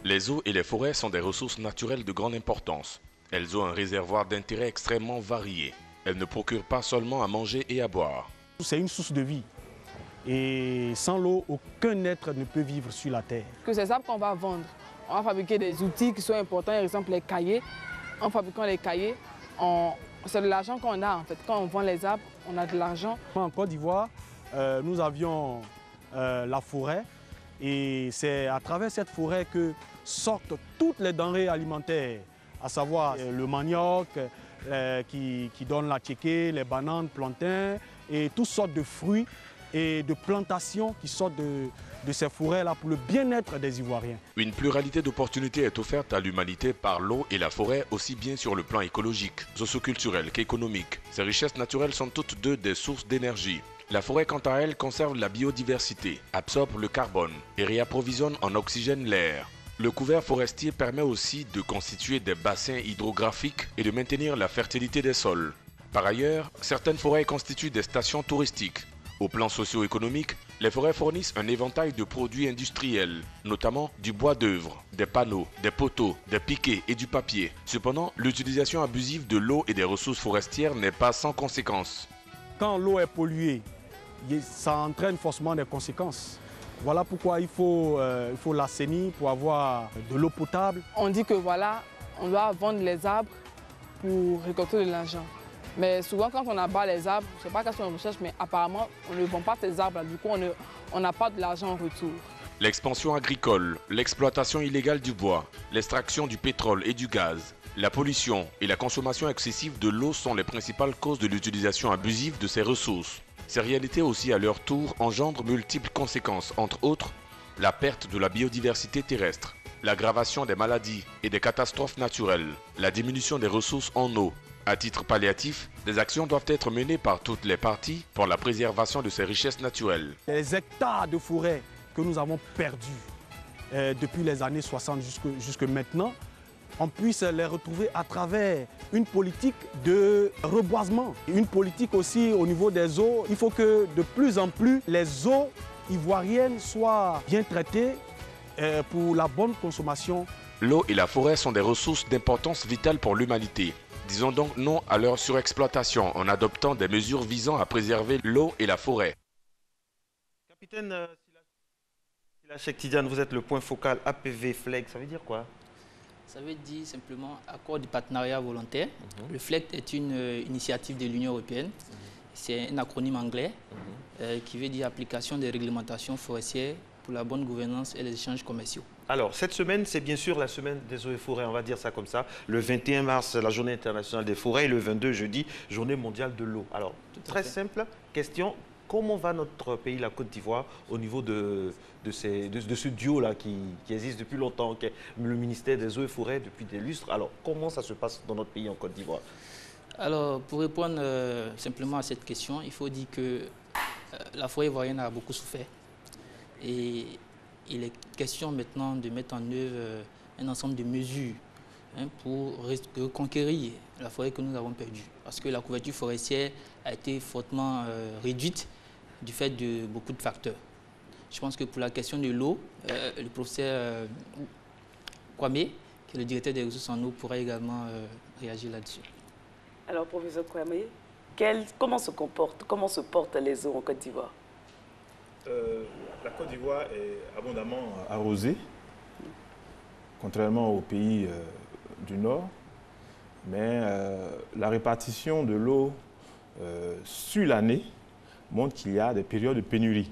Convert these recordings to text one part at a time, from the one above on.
Les eaux et les forêts sont des ressources naturelles de grande importance. Elles ont un réservoir d'intérêt extrêmement varié. Elles ne procurent pas seulement à manger et à boire. C'est une source de vie. Et sans l'eau, aucun être ne peut vivre sur la terre. Que ces arbres qu'on va vendre, on va fabriquer des outils qui sont importants, par exemple les cahiers. En fabriquant les cahiers, c'est de l'argent qu'on a en fait. Quand on vend les arbres, on a de l'argent. En Côte d'Ivoire, nous avions la forêt et c'est à travers cette forêt que sortent toutes les denrées alimentaires, à savoir le manioc qui donne la tchéké, les bananes, plantains et toutes sortes de fruits et de plantations qui sortent de ces forêts-là pour le bien-être des Ivoiriens. Une pluralité d'opportunités est offerte à l'humanité par l'eau et la forêt, aussi bien sur le plan écologique, socio-culturel qu'économique. Ces richesses naturelles sont toutes deux des sources d'énergie. La forêt, quant à elle, conserve la biodiversité, absorbe le carbone et réapprovisionne en oxygène l'air. Le couvert forestier permet aussi de constituer des bassins hydrographiques et de maintenir la fertilité des sols. Par ailleurs, certaines forêts constituent des stations touristiques. Au plan socio-économique, les forêts fournissent un éventail de produits industriels, notamment du bois d'œuvre, des panneaux, des poteaux, des piquets et du papier. Cependant, l'utilisation abusive de l'eau et des ressources forestières n'est pas sans conséquences. Quand l'eau est polluée, ça entraîne forcément des conséquences. Voilà pourquoi il faut l'assainir pour avoir de l'eau potable. On dit que voilà, on doit vendre les arbres pour récolter de l'argent. Mais souvent, quand on abat les arbres, je ne sais pas quelles sont les recherches, mais apparemment, on ne vend pas ces arbres-là. Du coup, on n'a pas de l'argent en retour. L'expansion agricole, l'exploitation illégale du bois, l'extraction du pétrole et du gaz, la pollution et la consommation excessive de l'eau sont les principales causes de l'utilisation abusive de ces ressources. Ces réalités aussi, à leur tour, engendrent multiples conséquences, entre autres, la perte de la biodiversité terrestre, l'aggravation des maladies et des catastrophes naturelles, la diminution des ressources en eau. À titre palliatif, des actions doivent être menées par toutes les parties pour la préservation de ces richesses naturelles. Les hectares de forêt que nous avons perdus depuis les années 60 jusque maintenant, on puisse les retrouver à travers une politique de reboisement. Une politique aussi au niveau des eaux. Il faut que de plus en plus les eaux ivoiriennes soient bien traitées pour la bonne consommation. L'eau et la forêt sont des ressources d'importance vitale pour l'humanité. Disons donc non à leur surexploitation en adoptant des mesures visant à préserver l'eau et la forêt. Capitaine Silas Cheikh Tidiane, vous êtes le point focal APV FLEG, ça veut dire quoi? Ça veut dire simplement accord de partenariat volontaire. Le FLEG est une initiative de l'Union européenne. C'est un acronyme anglais qui veut dire application des réglementations forestières pour la bonne gouvernance et les échanges commerciaux. Alors, cette semaine, c'est bien sûr la semaine des eaux et forêts, on va dire ça comme ça. Le 21 mars, la journée internationale des forêts et le 22 jeudi, journée mondiale de l'eau. Alors, très simple question, comment va notre pays, la Côte d'Ivoire, au niveau de ce duo-là qui existe depuis longtemps, qui est le ministère des eaux et forêts depuis des lustres. Alors, comment ça se passe dans notre pays en Côte d'Ivoire? Alors, pour répondre simplement à cette question, il faut dire que la forêt ivoirienne a beaucoup souffert. Et il est question maintenant de mettre en œuvre un ensemble de mesures pour reconquérir la forêt que nous avons perdue. Parce que la couverture forestière a été fortement réduite du fait de beaucoup de facteurs. Je pense que pour la question de l'eau, le professeur Kwame, qui est le directeur des ressources en eau, pourra également réagir là-dessus. Alors, professeur Kwame, comment se portent les eaux en Côte d'Ivoire? La Côte d'Ivoire est abondamment arrosée, contrairement aux pays du Nord. Mais la répartition de l'eau sur l'année montre qu'il y a des périodes de pénurie.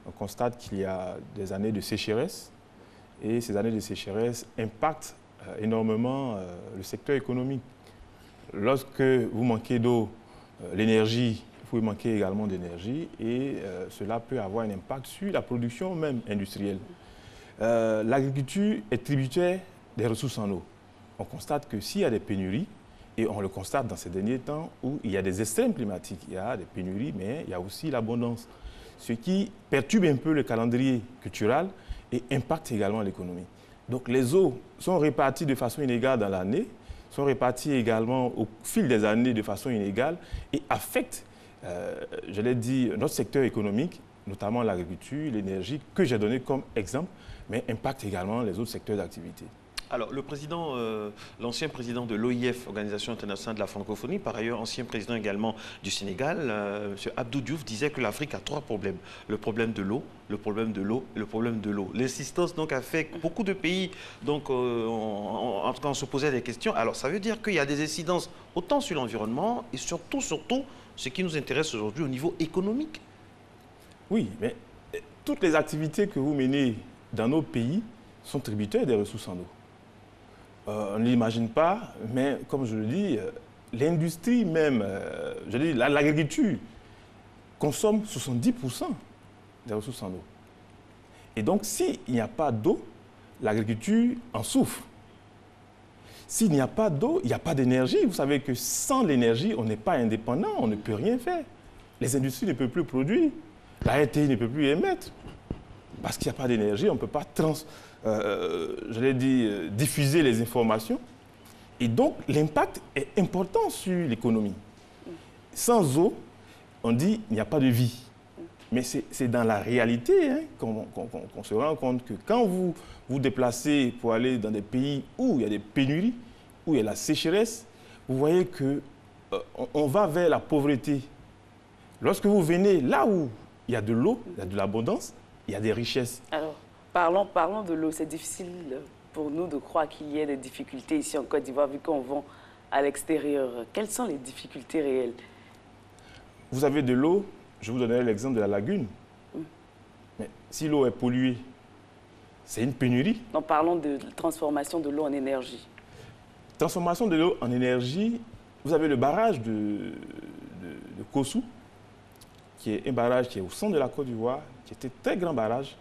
On constate qu'il y a des années de sécheresse et ces années de sécheresse impactent énormément le secteur économique. Lorsque vous manquez d'eau, l'énergie, vous manquez également d'énergie et cela peut avoir un impact sur la production même industrielle. L'agriculture est tributaire des ressources en eau. On constate que s'il y a des pénuries, et on le constate dans ces derniers temps où il y a des extrêmes climatiques, il y a des pénuries, mais il y a aussi l'abondance, ce qui perturbe un peu le calendrier culturel et impacte également l'économie. Donc les eaux sont réparties de façon inégale dans l'année, sont réparties également au fil des années de façon inégale et affectent, je l'ai dit, notre secteur économique notamment l'agriculture, l'énergie, que j'ai donné comme exemple, mais impacte également les autres secteurs d'activité. Alors, le président, l'ancien président de l'OIF, Organisation internationale de la francophonie, par ailleurs ancien président également du Sénégal, M. Abdou Diouf, disait que l'Afrique a 3 problèmes. Le problème de l'eau, le problème de l'eau et le problème de l'eau. L'insistance donc a fait que beaucoup de pays donc, en tout cas, on se posait des questions. Alors, ça veut dire qu'il y a des incidences autant sur l'environnement et surtout, ce qui nous intéresse aujourd'hui au niveau économique. Oui, mais toutes les activités que vous menez dans nos pays sont tributaires des ressources en eau. On ne l'imagine pas, mais comme je le dis, l'industrie même, l'agriculture, consomme 70% des ressources en eau. Et donc, s'il n'y a pas d'eau, l'agriculture en souffre. S'il n'y a pas d'eau, il n'y a pas d'énergie. Vous savez que sans l'énergie, on n'est pas indépendant, on ne peut rien faire. Les industries ne peuvent plus produire, la RTI ne peut plus émettre. Parce qu'il n'y a pas d'énergie, on ne peut pas diffuser les informations. Et donc, l'impact est important sur l'économie. Sans eau, on dit qu'il n'y a pas de vie. Mais c'est dans la réalité qu'on se rend compte que quand vous vous déplacez pour aller dans des pays où il y a des pénuries, où il y a la sécheresse, vous voyez qu'on va vers la pauvreté. Lorsque vous venez là où il y a de l'eau, il y a de l'abondance, il y a des richesses. Alors, parlons de l'eau. C'est difficile pour nous de croire qu'il y ait des difficultés ici en Côte d'Ivoire, vu qu'on vend à l'extérieur. Quelles sont les difficultés réelles? Vous avez de l'eau, je vous donnerai l'exemple de la lagune. Mais si l'eau est polluée, c'est une pénurie. Donc, parlons de transformation de l'eau en énergie. Transformation de l'eau en énergie, vous avez le barrage de Kossou, qui est un barrage qui est au centre de la Côte d'Ivoire, qui est un très grand barrage,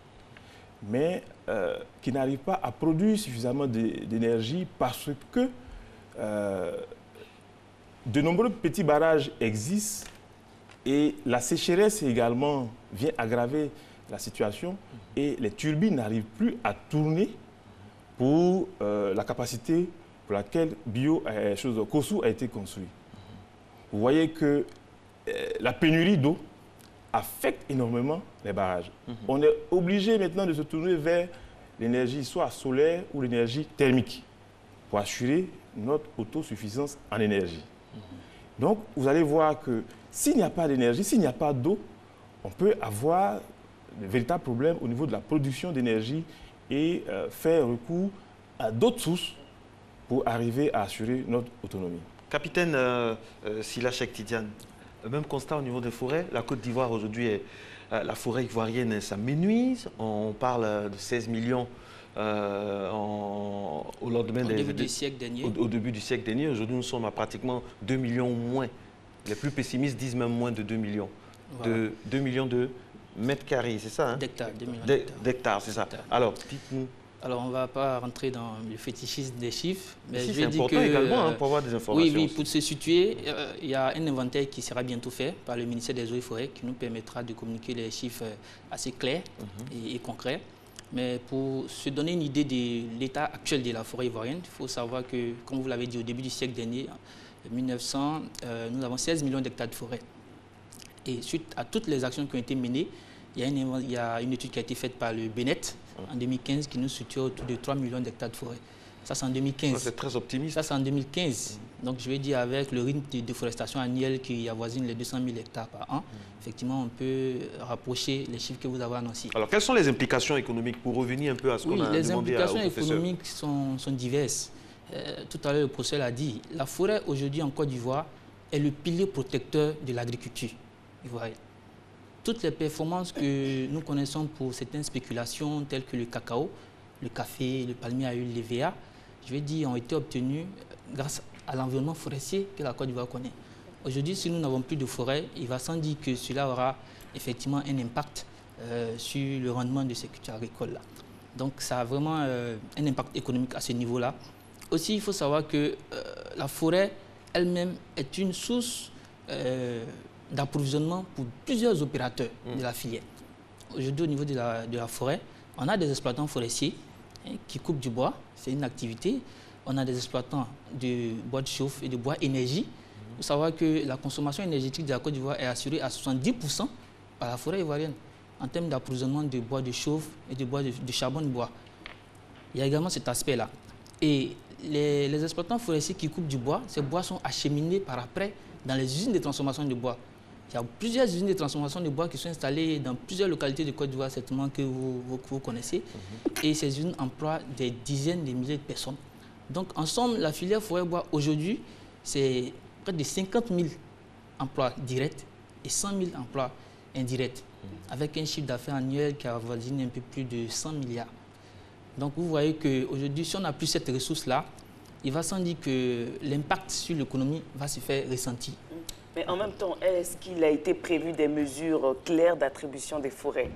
mais qui n'arrive pas à produire suffisamment d'énergie parce que de nombreux petits barrages existent et la sécheresse également vient aggraver la situation et les turbines n'arrivent plus à tourner pour la capacité pour laquelle Kossou a été construit. Vous voyez que la pénurie d'eau affecte énormément les barrages. On est obligé maintenant de se tourner vers l'énergie soit solaire ou l'énergie thermique pour assurer notre autosuffisance en énergie. Donc, vous allez voir que s'il n'y a pas d'énergie, s'il n'y a pas d'eau, on peut avoir de véritables problèmes au niveau de la production d'énergie et faire recours à d'autres sources pour arriver à assurer notre autonomie. Capitaine Sila Cheikh Tidiane, même constat au niveau des forêts. La Côte d'Ivoire aujourd'hui, la forêt ivoirienne s'amenuise. On parle de 16 millions au lendemain au début du siècle dernier. Au début du siècle dernier. Aujourd'hui, nous sommes à pratiquement 2 millions moins. Les plus pessimistes disent même moins de 2 millions. Voilà. De 2 millions de mètres carrés, c'est ça, hein? D'hectares, 2 millions d'hectares, c'est ça. Alors, dites-nous. Alors, on ne va pas rentrer dans le fétichisme des chiffres. Mais si, c'est important également pour avoir des informations. Oui, pour se situer, il y a un inventaire qui sera bientôt fait par le ministère des Eaux et Forêts qui nous permettra de communiquer les chiffres assez clairs et concrets. Mais pour se donner une idée de l'état actuel de la forêt ivoirienne, il faut savoir que, comme vous l'avez dit, au début du siècle dernier, 1900, nous avons 16 millions d'hectares de forêt. Et suite à toutes les actions qui ont été menées, il y a une étude qui a été faite par le BNET en 2015 qui nous situe autour de 3 millions d'hectares de forêt. Ça, c'est en 2015. C'est très optimiste. Ça, c'est en 2015. Donc, je vais dire avec le rythme de déforestation annuelle qui avoisine les 200 000 hectares par an, effectivement, on peut rapprocher les chiffres que vous avez annoncés. Alors, quelles sont les implications économiques pour revenir un peu à ce qu'on a demandé au professeur? Les implications économiques sont diverses. Tout à l'heure, le professeur l'a dit. La forêt, aujourd'hui, en Côte d'Ivoire, est le pilier protecteur de l'agriculture ivoirienne. Toutes les performances que nous connaissons pour certaines spéculations telles que le cacao, le café, le palmier à huile, l'EVA, je vais dire, ont été obtenues grâce à l'environnement forestier que la Côte d'Ivoire connaît. Aujourd'hui, si nous n'avons plus de forêt, il va sans dire que cela aura effectivement un impact sur le rendement de ces cultures agricoles-là. Donc, ça a vraiment un impact économique à ce niveau-là. Aussi, il faut savoir que la forêt elle-même est une source d'approvisionnement pour plusieurs opérateurs de la filière. Aujourd'hui, au niveau de la forêt, on a des exploitants forestiers qui coupent du bois, c'est une activité. On a des exploitants de bois de chauffe et de bois énergie. Il faut savoir que la consommation énergétique de la Côte d'Ivoire est assurée à 70% par la forêt ivoirienne. en termes d'approvisionnement de bois de chauffe et de bois de charbon de bois. Il y a également cet aspect-là. Et les exploitants forestiers qui coupent du bois, ces bois sont acheminés par après dans les usines de transformation de bois. Il y a plusieurs usines de transformation de bois qui sont installées dans plusieurs localités de Côte d'Ivoire, certainement que vous connaissez. Et ces usines emploient des dizaines de milliers de personnes. Donc, en somme, la filière forêt-bois, aujourd'hui, c'est près de 50 000 emplois directs et 100 000 emplois indirects, avec un chiffre d'affaires annuel qui avoisine un peu plus de 100 milliards. Donc, vous voyez qu'aujourd'hui, si on n'a plus cette ressource-là, il va sans dire que l'impact sur l'économie va se faire ressentir. Mais en même temps, est-ce qu'il a été prévu des mesures claires d'attribution des forêts?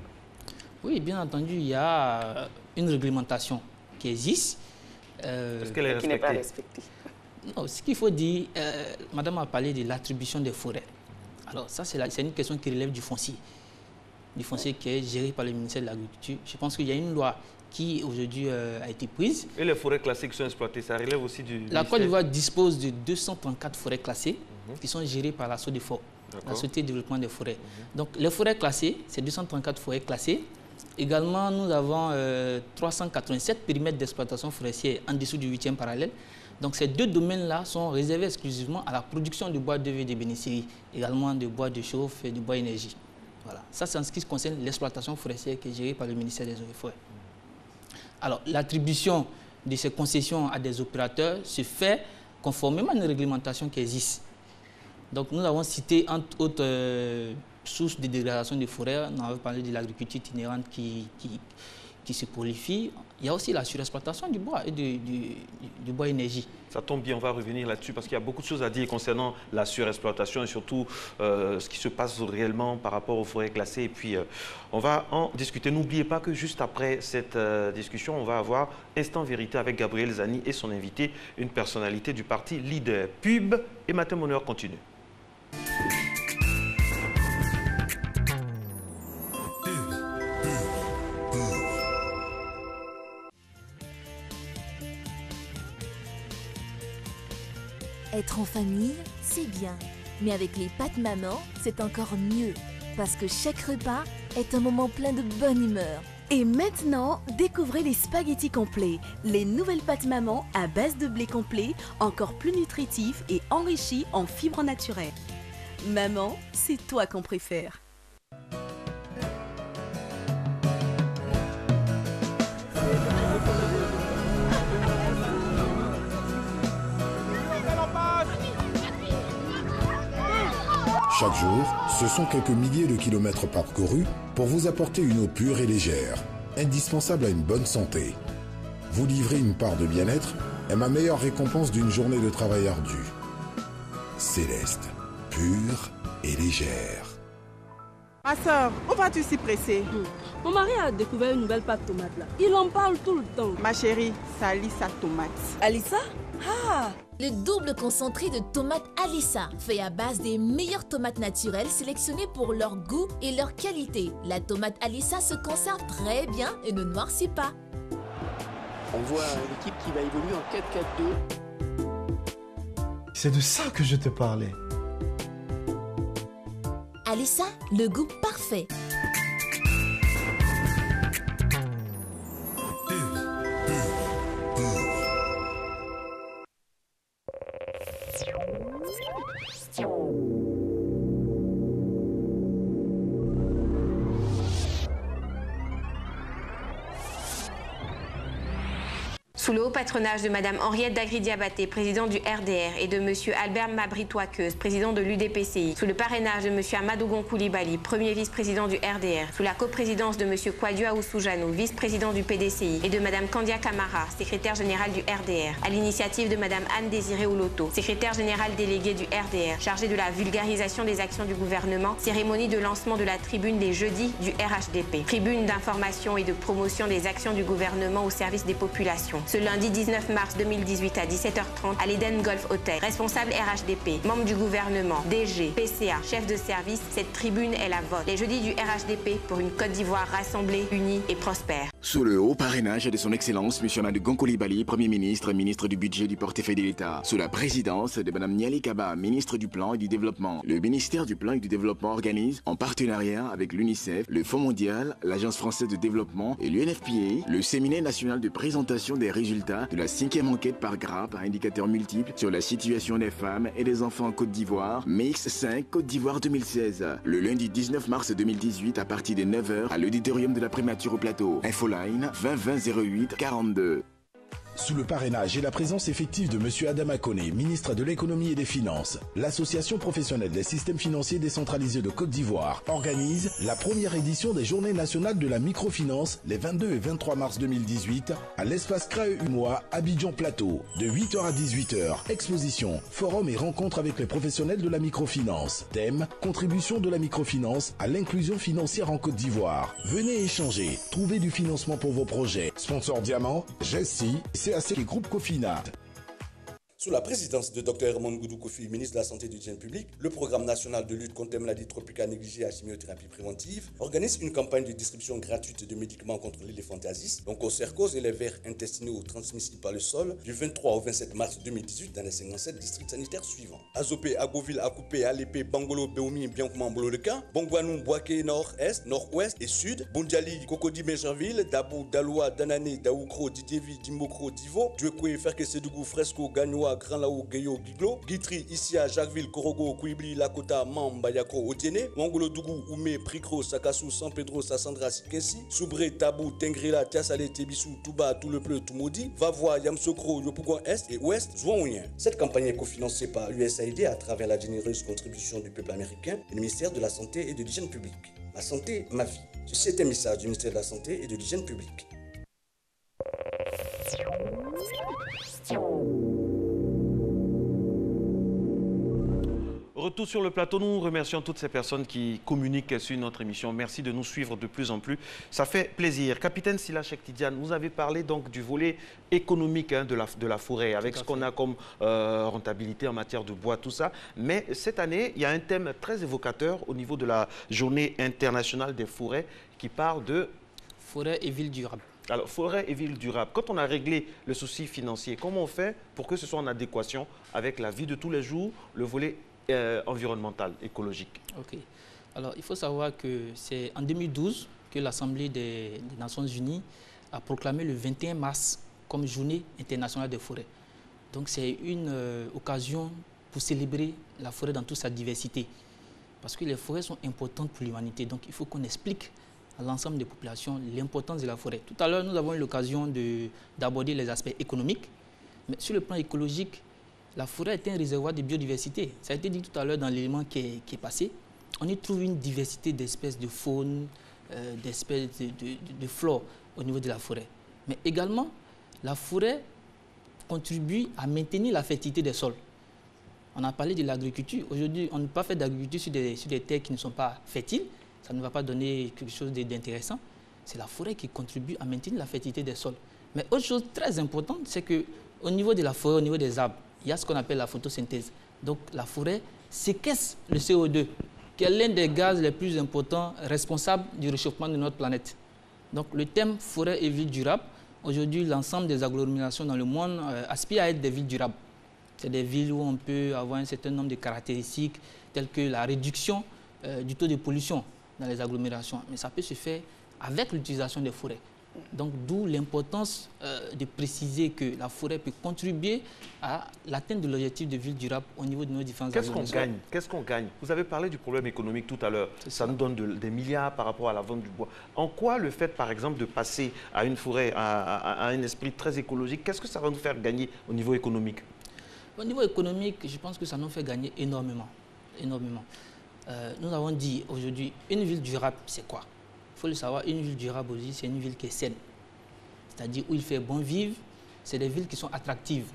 Oui, bien entendu, il y a une réglementation qui existe. Est-ce qu'elle est respectée? Qui n'est pas respectée. Non, ce qu'il faut dire, madame a parlé de l'attribution des forêts. Alors ça, c'est une question qui relève du foncier qui est géré par le ministère de l'Agriculture. Je pense qu'il y a une loi qui aujourd'hui a été prise. Et les forêts classées qui sont exploitées, ça relève aussi du La Côte d'Ivoire dispose de 234 forêts classées qui sont gérées par la SODEFOR, la Société de développement des forêts. Donc les forêts classées, c'est 234 forêts classées. Également, nous avons 387 périmètres d'exploitation forestière en dessous du 8e parallèle. Donc ces deux domaines-là sont réservés exclusivement à la production de bois d'œuvre et de bénéfices, également de bois de chauffe et de bois énergie. Voilà. Ça, c'est en ce qui concerne l'exploitation forestière qui est gérée par le ministère des Eaux et Forêts. Alors, l'attribution de ces concessions à des opérateurs se fait conformément à une réglementation qui existe. Donc, nous avons cité, entre autres sources de dégradation des forêts, on avait parlé de l'agriculture itinérante qui se prolifie. Il y a aussi la surexploitation du bois et du bois énergie. Ça tombe bien, on va revenir là-dessus parce qu'il y a beaucoup de choses à dire concernant la surexploitation et surtout ce qui se passe réellement par rapport aux forêts classées. Et puis, on va en discuter. N'oubliez pas que juste après cette discussion, on va avoir Instant Vérité avec Gabriel Zani et son invité, une personnalité du parti Leader. Pub et Matin Bonheur continue. Être en famille, c'est bien. Mais avec les pâtes maman, c'est encore mieux. Parce que chaque repas est un moment plein de bonne humeur. Et maintenant, découvrez les spaghettis complets. Les nouvelles pâtes maman à base de blé complet, encore plus nutritifs et enrichis en fibres naturelles. Maman, c'est toi qu'on préfère. Chaque jour, ce sont quelques milliers de kilomètres parcourus pour vous apporter une eau pure et légère, indispensable à une bonne santé. Vous livrer une part de bien-être est ma meilleure récompense d'une journée de travail ardu. Céleste, pure et légère. Ma soeur, où vas-tu si pressée? Mon mari a découvert une nouvelle pâte tomate là. Il en parle tout le temps. Ma chérie, c'est Alissa tomate. Alissa? Ah! Le double concentré de tomates Alissa, fait à base des meilleures tomates naturelles sélectionnées pour leur goût et leur qualité. La tomate Alissa se conserve très bien et ne noircit pas. On voit une équipe qui va évoluer en 4-4-2. C'est de ça que je te parlais. Alissa, le goût parfait. Sous le haut patronage de Mme Henriette Dagri-Diabaté, présidente du RDR, et de M. Albert Mabri-Touaqueuse, président de l'UDPCI, sous le parrainage de M. Amadougon Koulibaly, premier vice-président du RDR, sous la coprésidence de M. Kouadio Aoussoujano, vice-président du PDCI, et de Mme Kandia Kamara, secrétaire générale du RDR, à l'initiative de Mme Anne-Désirée Ouloto, secrétaire générale déléguée du RDR, chargée de la vulgarisation des actions du gouvernement, cérémonie de lancement de la tribune des jeudis du RHDP, tribune d'information et de promotion des actions du gouvernement au service des populations. Ce ce lundi 19 mars 2018 à 17h30 à l'Eden Golf Hotel. Responsable RHDP, membre du gouvernement, DG, PCA, chef de service, cette tribune est la vôtre. Les jeudis du RHDP pour une Côte d'Ivoire rassemblée, unie et prospère. Sous le haut parrainage de son Excellence M. Amadou Coulibaly, Premier ministre, ministre du Budget du portefeuille de l'État, sous la présidence de Mme Niali Kaba, ministre du Plan et du Développement, le ministère du Plan et du Développement organise, en partenariat avec l'UNICEF, le Fonds mondial, l'Agence française de développement et l'UNFPA, le séminaire national de présentation des résultats de la 5e enquête par grappe à indicateurs multiples sur la situation des femmes et des enfants en Côte d'Ivoire, MIX 5 Côte d'Ivoire 2016, le lundi 19 mars 2018 à partir de 9h à l'auditorium de la Prémature au Plateau. Infoline 20 20 08 42. Sous le parrainage et la présence effective de M. Adama Koné, ministre de l'économie et des finances, l'Association professionnelle des systèmes financiers décentralisés de Côte d'Ivoire organise la première édition des Journées nationales de la microfinance les 22 et 23 mars 2018 à l'espace CRAE Humois, Abidjan Plateau. De 8h à 18h, exposition, forum et rencontres avec les professionnels de la microfinance. Thème, contribution de la microfinance à l'inclusion financière en Côte d'Ivoire. Venez échanger, trouver du financement pour vos projets. Sponsor Diamant, GESI, CAC et Groupe Cofinat. Sous la présidence de Dr Herman Goudou Kofi, ministre de la Santé et de l'Hygiène publique, le programme national de lutte contre les maladies tropicales négligées à chimiothérapie préventive organise une campagne de distribution gratuite de médicaments contre l'éléphantiasis, l'onchocercose et les vers intestinaux transmissibles par le sol du 23 au 27 mars 2018 dans les 57 districts sanitaires suivants. Azopé, Agoville, Akoupé, Alépé, Bangolo, Beoumi, Biancouma, Bololeka, Bongwanou, Boaké, Nord-Est, Nord-Ouest et Sud, Bundjali, Cocody, Méjerville, Dabou, Daloa, Danané, Daoukro, Didievi, Dimokro, Divo, Djekwe, Ferkesedougou, Fresco, Gagnoa, Grand Lao, Gueyo, Giglo, Guitry, Issia, Jacquesville, Korogo, Kouibli, Lakota, Mamba, Yakro, Otiene, Wangolo, Dougou, Oumé, Pricro, Sakassou, San Pedro, Sassandra, Sikensi, Soubré, Tabou, Tengrila, Tiasale, Tébissou, Touba, Tout le Pleu, Toumoudi, Vavois, Yamsokro, Yopougon Est et Ouest, Zouaounien. Cette campagne est cofinancée par l'USAID à travers la généreuse contribution du peuple américain et le ministère de la Santé et de l'Hygiène publique. Ma santé, ma vie. Ceci est un message du ministère de la Santé et de l'Hygiène publique. Retour sur le plateau, nous remercions toutes ces personnes qui communiquent sur notre émission. Merci de nous suivre de plus en plus. Ça fait plaisir. Capitaine Sila Chektidiane, vous avez parlé donc du volet économique de la forêt, avec ce qu'on a comme rentabilité en matière de bois, tout ça. Mais cette année, il y a un thème très évocateur au niveau de la Journée internationale des forêts qui parle de... Forêt et ville durable. Alors, forêt et ville durable. Quand on a réglé le souci financier, comment on fait pour que ce soit en adéquation avec la vie de tous les jours, le volet environnemental, écologique? Ok. Alors, il faut savoir que c'est en 2012 que l'Assemblée des Nations Unies a proclamé le 21 mars comme Journée internationale des forêts. Donc, c'est une occasion pour célébrer la forêt dans toute sa diversité. Parce que les forêts sont importantes pour l'humanité. Donc, il faut qu'on explique à l'ensemble des populations l'importance de la forêt. Tout à l'heure, nous avons eu l'occasion d'aborder les aspects économiques. Mais sur le plan écologique, la forêt est un réservoir de biodiversité. Ça a été dit tout à l'heure dans l'élément qui est passé. On y trouve une diversité d'espèces de faune, d'espèces de flore au niveau de la forêt. Mais également, la forêt contribue à maintenir la fertilité des sols. On a parlé de l'agriculture. Aujourd'hui, on ne peut pas faire d'agriculture sur des terres qui ne sont pas fertiles. Ça ne va pas donner quelque chose d'intéressant. C'est la forêt qui contribue à maintenir la fertilité des sols. Mais autre chose très importante, c'est qu'au niveau de la forêt, au niveau des arbres, il y a ce qu'on appelle la photosynthèse. Donc la forêt séquestre le CO2, qui est l'un des gaz les plus importants responsables du réchauffement de notre planète. Donc le thème forêt et ville durable, aujourd'hui l'ensemble des agglomérations dans le monde aspirent à être des villes durables. C'est des villes où on peut avoir un certain nombre de caractéristiques telles que la réduction du taux de pollution dans les agglomérations. Mais ça peut se faire avec l'utilisation des forêts. Donc d'où l'importance de préciser que la forêt peut contribuer à l'atteinte de l'objectif de ville durable au niveau de nos différentes agglomérations. Qu'est-ce qu'on gagne? Vous avez parlé du problème économique tout à l'heure. Ça nous donne des milliards par rapport à la vente du bois. En quoi le fait, par exemple, de passer à une forêt, à un esprit très écologique, qu'est-ce que ça va nous faire gagner au niveau économique? Au niveau économique, je pense que ça nous fait gagner énormément. Nous avons dit aujourd'hui, une ville durable, c'est quoi? Il faut le savoir, une ville durable aussi, c'est une ville qui est saine. C'est-à-dire où il fait bon vivre, c'est des villes qui sont attractives.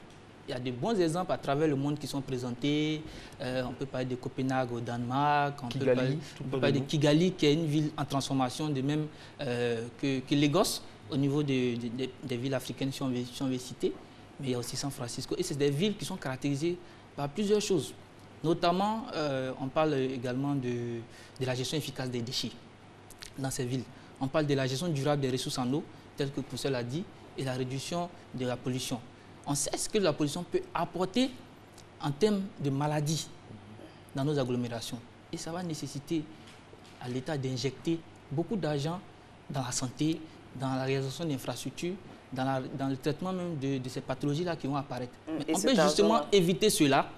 Il y a de bons exemples à travers le monde qui sont présentés. On peut parler de Copenhague au Danemark, on peut parler de Kigali, qui est une ville en transformation, de même que Lagos au niveau des villes africaines, si on veut citer, mais il y a aussi San Francisco. Et c'est des villes qui sont caractérisées par plusieurs choses. Notamment, on parle également de la gestion efficace des déchets dans ces villes. On parle de la gestion durable des ressources en eau, tel que Poussel l'a dit, et la réduction de la pollution. On sait ce que la pollution peut apporter en termes de maladies dans nos agglomérations. Et ça va nécessiter à l'État d'injecter beaucoup d'argent dans la santé, dans la réalisation d'infrastructures, dans le traitement même de ces pathologies-là qui vont apparaître. Mais on peut justement éviter cela.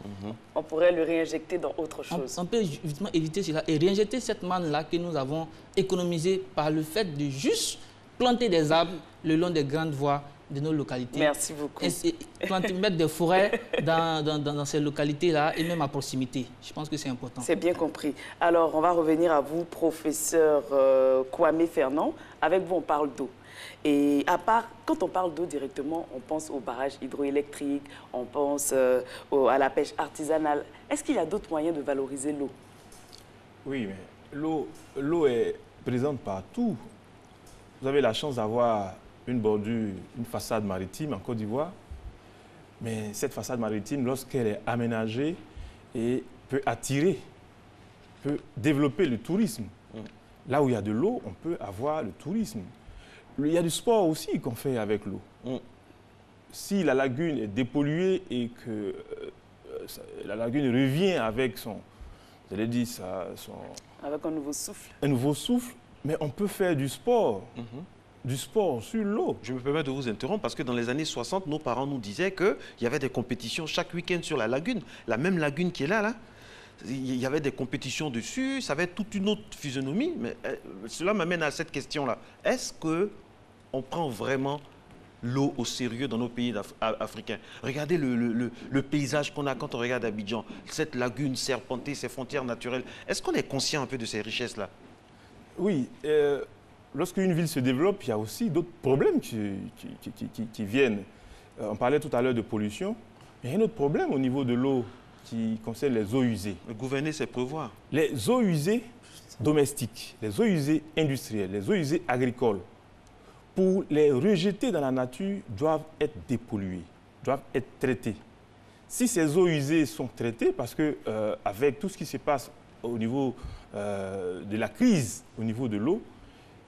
On pourrait le réinjecter dans autre chose. On peut justement éviter cela et réinjecter cette manne-là que nous avons économisée par le fait de juste planter des arbres le long des grandes voies de nos localités. Merci beaucoup. Et mettre des forêts dans ces localités-là et même à proximité. Je pense que c'est important. C'est bien compris. Alors, on va revenir à vous, professeur Kwame Fernand. Avec vous, on parle d'eau. Et à part, quand on parle d'eau directement, on pense aux barrages hydroélectriques, on pense à la pêche artisanale. Est-ce qu'il y a d'autres moyens de valoriser l'eau? Oui, mais l'eau est présente partout. Vous avez la chance d'avoir une bordure, une façade maritime en Côte d'Ivoire. Mais cette façade maritime, lorsqu'elle est aménagée, et peut attirer, peut développer le tourisme. Là où il y a de l'eau, on peut avoir le tourisme. Il y a du sport aussi qu'on fait avec l'eau. Si la lagune est dépolluée et que la lagune revient avec son, j'allais dire avec un nouveau souffle. Un nouveau souffle, mais on peut faire du sport. Du sport sur l'eau. Je me permets de vous interrompre parce que dans les années 60, nos parents nous disaient qu'il y avait des compétitions chaque week-end sur la lagune. La même lagune qui est là. Il y avait des compétitions dessus, ça avait toute une autre physionomie. Mais cela m'amène à cette question-là. Est-ce qu'on prend vraiment l'eau au sérieux dans nos pays africains? Regardez le paysage qu'on a quand on regarde Abidjan. Cette lagune serpentée, ces frontières naturelles. Est-ce qu'on est conscient un peu de ces richesses-là? Oui. Lorsqu'une ville se développe, il y a aussi d'autres problèmes qui viennent. On parlait tout à l'heure de pollution, mais il y a un autre problème au niveau de l'eau qui concerne les eaux usées. Gouverner, c'est prévoir. Les eaux usées domestiques, les eaux usées industrielles, les eaux usées agricoles, pour les rejeter dans la nature, doivent être dépolluées, doivent être traitées. Si ces eaux usées sont traitées, parce que avec tout ce qui se passe au niveau de la crise, au niveau de l'eau,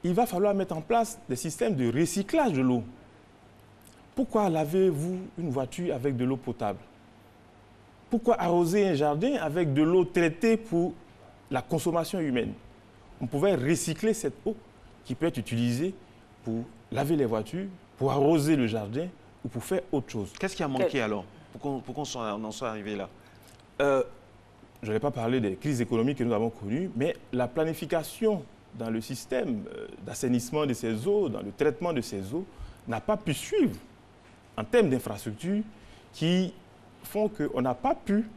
il va falloir mettre en place des systèmes de recyclage de l'eau. Pourquoi lavez-vous une voiture avec de l'eau potable? Pourquoi arroser un jardin avec de l'eau traitée pour la consommation humaine? On pouvait recycler cette eau qui peut être utilisée pour laver les voitures, pour arroser le jardin ou pour faire autre chose. Qu'est-ce qui a manqué alors pour qu'on en soit arrivé là? Je n'ai pas parlé des crises économiques que nous avons connues, mais la planification dans le système d'assainissement de ces eaux, dans le traitement de ces eaux, n'a pas pu suivre en termes d'infrastructures qui font qu'on n'a pas pu...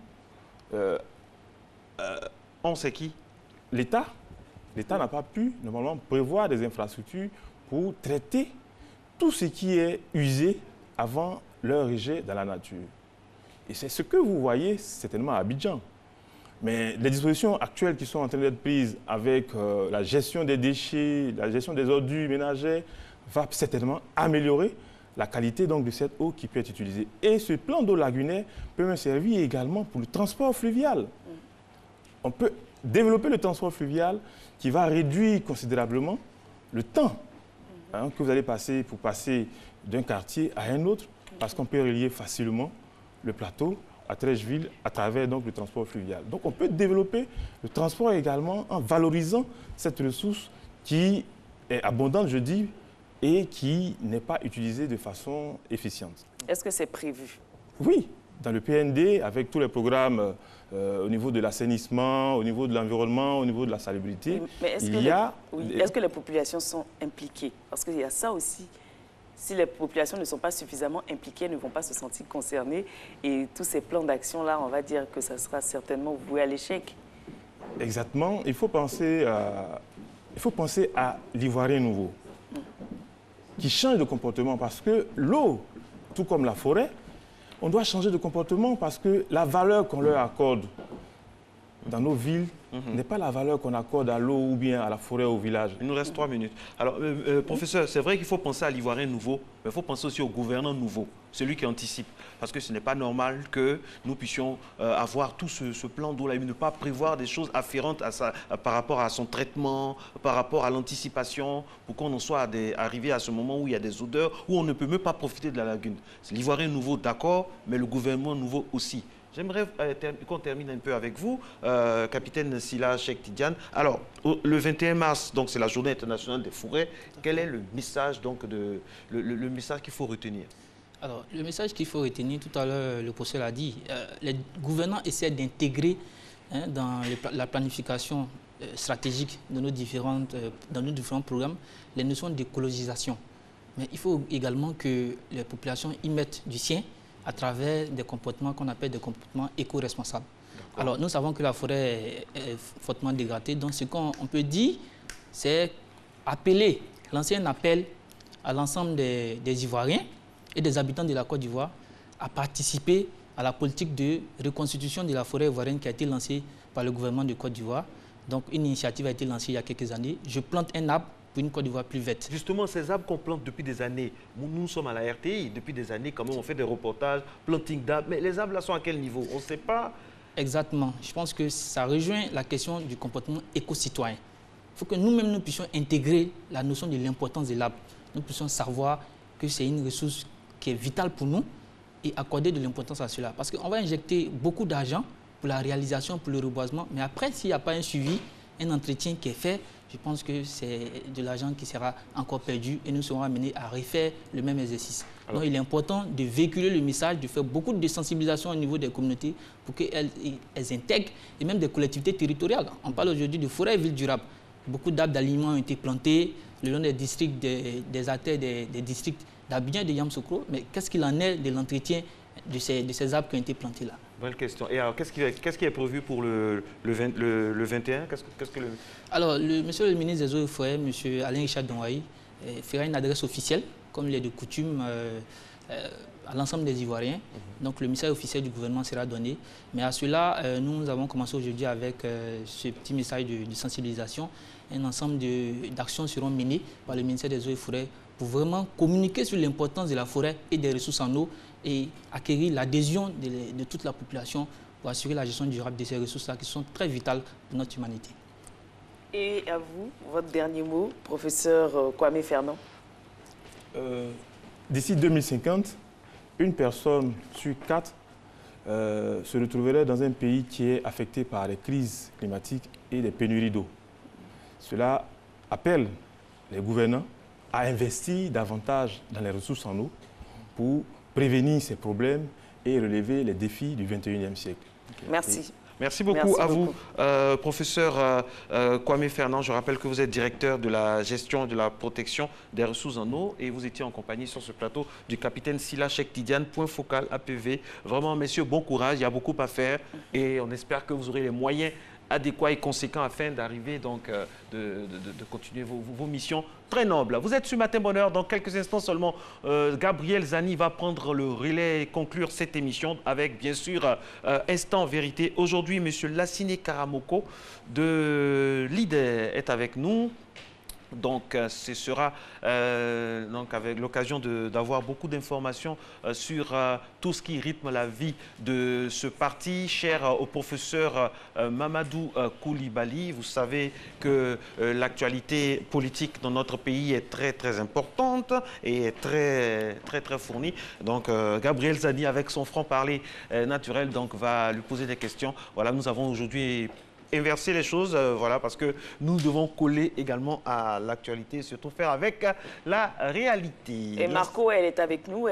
on sait qui? L'État. L'État n'a pas pu, normalement, prévoir des infrastructures pour traiter tout ce qui est usé avant leur rejet dans la nature. Et c'est ce que vous voyez certainement à Abidjan. Mais les dispositions actuelles qui sont en train d'être prises avec la gestion des déchets, la gestion des ordures ménagères, va certainement améliorer la qualité donc, de cette eau qui peut être utilisée. Et ce plan d'eau lagunaire peut me servir également pour le transport fluvial. On peut développer le transport fluvial qui va réduire considérablement le temps que vous allez passer pour passer d'un quartier à un autre, parce qu'on peut relier facilement le plateau à Trècheville à travers donc, le transport fluvial. Donc on peut développer le transport également en valorisant cette ressource qui est abondante, je dis, et qui n'est pas utilisée de façon efficiente. Est-ce que c'est prévu? Oui, dans le PND, avec tous les programmes au niveau de l'assainissement, au niveau de l'environnement, au niveau de la salubrité, mais est-ce que les populations sont impliquées? Parce qu'il y a ça aussi. Si les populations ne sont pas suffisamment impliquées, elles ne vont pas se sentir concernées. Et tous ces plans d'action-là, on va dire que ça sera certainement voué à l'échec. Exactement. Il faut penser à l'Ivoirien nouveau, qui change de comportement. Parce que l'eau, tout comme la forêt, on doit changer de comportement parce que la valeur qu'on leur accorde dans nos villes n'est pas la valeur qu'on accorde à l'eau ou bien à la forêt au village. Il nous reste 3 minutes. Alors, professeur, c'est vrai qu'il faut penser à l'Ivoirien nouveau, mais il faut penser aussi au gouvernant nouveau, celui qui anticipe. Parce que ce n'est pas normal que nous puissions avoir tout ce plan d'eau là, ne pas prévoir des choses afférentes par rapport à son traitement, par rapport à l'anticipation, pour qu'on en soit arrivé à ce moment où il y a des odeurs, où on ne peut même pas profiter de la lagune. C'est l'Ivoirien nouveau, d'accord, mais le gouvernement nouveau aussi. J'aimerais qu'on termine un peu avec vous, capitaine Sila Cheikh Tidiane. Alors, le 21 mars, donc c'est la journée internationale des forêts. Quel est le message, donc, le message qu'il faut retenir? Alors, le message qu'il faut retenir, tout à l'heure, le professeur l'a dit, les gouvernants essaient d'intégrer dans la planification stratégique de nos différents programmes les notions d'écologisation. Mais il faut également que les populations y mettent du sien à travers des comportements qu'on appelle des comportements éco-responsables. Alors, nous savons que la forêt est fortement dégradée. Donc, ce qu'on peut dire, c'est lancer un appel à l'ensemble des Ivoiriens et des habitants de la Côte d'Ivoire à participer à la politique de reconstitution de la forêt ivoirienne qui a été lancée par le gouvernement de Côte d'Ivoire. Donc, une initiative a été lancée il y a quelques années. Je plante un arbre pour une Côte d'Ivoire plus verte. Justement, ces arbres qu'on plante depuis des années, nous sommes à la RTI, depuis des années, quand même, on fait des reportages, planting d'arbres, mais les arbres là sont à quel niveau? On ne sait pas. Exactement. Je pense que ça rejoint la question du comportement éco-citoyen. Il faut que nous-mêmes, nous puissions intégrer la notion de l'importance de l'arbre. Nous puissions savoir que c'est une ressource qui est vitale pour nous et accorder de l'importance à cela. Parce qu'on va injecter beaucoup d'argent pour la réalisation, pour le reboisement, mais après, s'il n'y a pas un suivi, un entretien qui est fait, je pense que c'est de l'argent qui sera encore perdu et nous serons amenés à refaire le même exercice. Alors, donc il est important de véhiculer le message, de faire beaucoup de sensibilisation au niveau des communautés pour qu'elles intègrent, et même des collectivités territoriales. On parle aujourd'hui de forêt et ville durable. Beaucoup d'arbres d'alignement ont été plantés le long des districts, des artères, des districts d'Abidjan et de Yamoussoukro. Mais qu'est-ce qu'il en est de l'entretien de ces arbres qui ont été plantés là? Bonne question. Et alors, qu'est-ce qui est prévu pour le 21? Alors, monsieur le ministre des Eaux et Forêts, monsieur Alain Richard Donwaï, fera une adresse officielle, comme il est de coutume, à l'ensemble des Ivoiriens. Donc, le message officiel du gouvernement sera donné. Mais à cela, nous avons commencé aujourd'hui avec ce petit message de sensibilisation. Un ensemble d'actions seront menées par le ministère des Eaux et Forêts pour vraiment communiquer sur l'importance de la forêt et des ressources en eau et acquérir l'adhésion de toute la population pour assurer la gestion durable de ces ressources-là qui sont très vitales pour notre humanité. Et à vous, votre dernier mot, professeur Kwame Fernand. D'ici 2050, une personne sur 4 se retrouverait dans un pays qui est affecté par des crises climatiques et des pénuries d'eau. Cela appelle les gouvernants à investir davantage dans les ressources en eau pour prévenir ces problèmes et relever les défis du 21e siècle. Merci. Merci beaucoup à vous, professeur Kwame Fernand. Je rappelle que vous êtes directeur de la gestion et de la protection des ressources en eau et vous étiez en compagnie sur ce plateau du capitaine Sila Cheikh Tidiane, point focal APV. Vraiment, messieurs, bon courage, il y a beaucoup à faire et on espère que vous aurez les moyens adéquats et conséquents afin d'arriver donc de continuer vos missions très nobles. Vous êtes sur Matin Bonheur. Dans quelques instants seulement, Gabriel Zani va prendre le relais et conclure cette émission avec bien sûr Instant Vérité. Aujourd'hui, M. Lassine Karamoko de l'IDER est avec nous. Donc, ce sera donc avec l'occasion d'avoir beaucoup d'informations sur tout ce qui rythme la vie de ce parti, cher au professeur Mamadou Koulibaly. Vous savez que l'actualité politique dans notre pays est très, très importante et très, très, très fournie. Donc, Gabriel Zani, avec son franc-parler naturel, donc, va lui poser des questions. Voilà, nous avons aujourd'hui inverser les choses, voilà, parce que nous devons coller également à l'actualité, surtout faire avec la réalité. Et Marco, elle est avec nous.